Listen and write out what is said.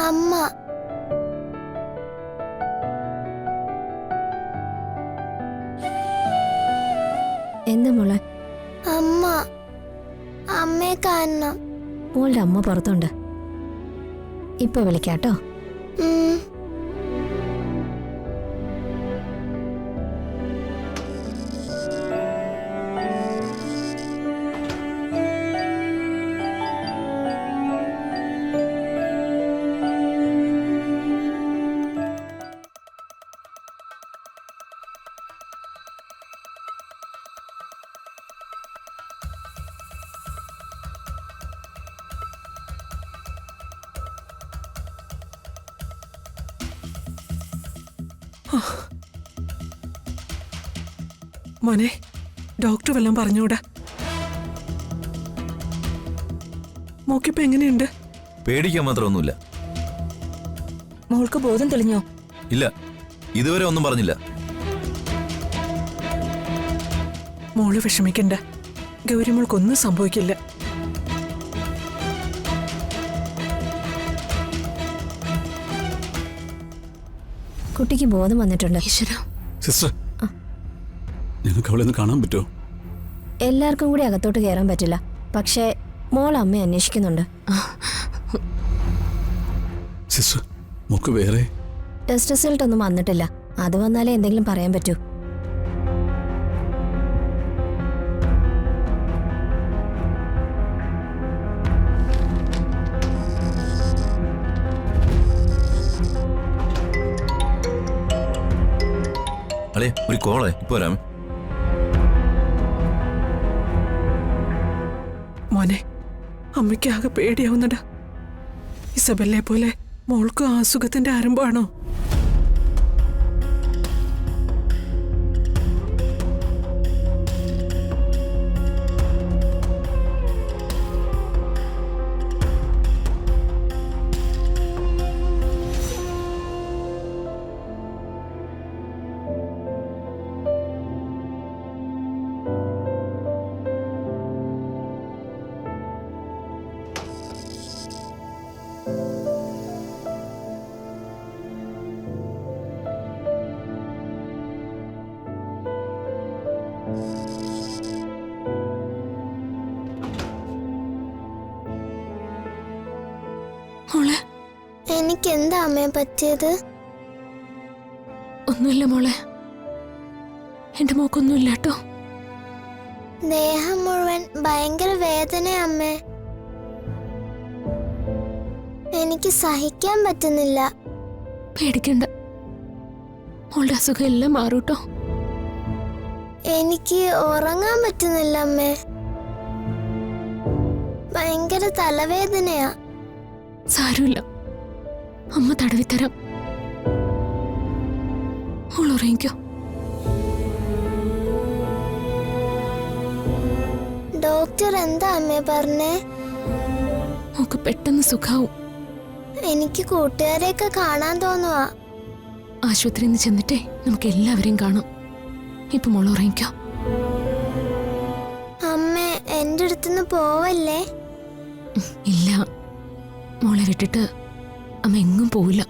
അമ്മ. എന്താ മോളെ? അമ്മ, അമ്മയെ കാണണം. മോളുടെ അമ്മ പുറത്തുണ്ട്, ഇപ്പൊ വിളിക്കാട്ടോ. മോനെ, ഡോക്ടർ വല്ലതും പറഞ്ഞൂടാ? മോക്കിപ്പോ എങ്ങനെയുണ്ട്? പേടിക്കാൻ മാത്രമൊന്നുമില്ല. മോൾക്ക് ബോധം തെളിഞ്ഞോ? ഇല്ല, ഇതുവരെ ഒന്നും പറഞ്ഞില്ല. മോള് വിഷമിക്കണ്ട, ഗൗരിമോൾക്കൊന്നും സംഭവിക്കില്ല. കുട്ടിക്ക് ബോധം വന്നിട്ടുണ്ട്. സിസ്റ്റർ, ഞങ്ങൾക്ക് അവളെ ഒന്ന് കാണാൻ പറ്റുമോ? എല്ലാവർക്കും കൂടി അകത്തോട്ട് കയറാൻ പറ്റില്ല, പക്ഷേ മോൾ അമ്മയെ അന്വേഷിക്കുന്നുണ്ട്. സിസ്റ്റർ, മോക്ക് വേറെ ടെസ്റ്റ് റിസൾട്ട് ഒന്നും വന്നിട്ടില്ല, അത് വന്നാലേ എന്തെങ്കിലും പറയാൻ പറ്റൂ. അളേ, ഒരു കോളേ, ഇപ്പൊ വരാമേ. മോനെ, അമ്മയ്ക്ക് ആകെ പേടിയാവുന്നടാ. ഇസബെല്ലെ പോലെ മോൾക്ക് ആ അസുഖത്തിന്റെ ആരംഭമാണോ? മോളെ, എനിക്കെന്താ അമ്മയെ പറ്റിയത്? ഒന്നുമില്ല മോളെ, എന്റെ മോക്കൊന്നുമില്ല കേട്ടോ. ദേഹം മുഴുവൻ ഭയങ്കര വേദന അമ്മേ, എനിക്ക് സഹിക്കാൻ പറ്റുന്നില്ല. പേടിക്കണ്ട, മോളുടെ അസുഖം എല്ലാം മാറൂട്ടോ. എനിക്ക് ഉറങ്ങാൻ പറ്റുന്നില്ല അമ്മേ, ഭയങ്കര തലവേദനയാ. സാരമില്ല, അമ്മ തടവിത്തരാം. മോൾ ഉറങ്ങിക്കോ. ഡോക്ടർ എന്താ അമ്മേ പറഞ്ഞേ? മോക്ക് പെട്ടെന്ന് സുഖാവും. എനിക്ക് കൂട്ടുകാരെയൊക്കെ കാണാൻ തോന്നുവാ. ആശുപത്രിയിൽ നിന്ന് ചെന്നിട്ടേ നമുക്ക് എല്ലാവരെയും കാണാം. ഇപ്പൊ മോൾ ഉറങ്ങിക്കോ. അമ്മേ, എന്റെ അടുത്തുനിന്ന് പോവല്ലേ? ഇല്ല, മോളെ വിട്ടിട്ട് അമ്മ എങ്ങും പോവില്ല.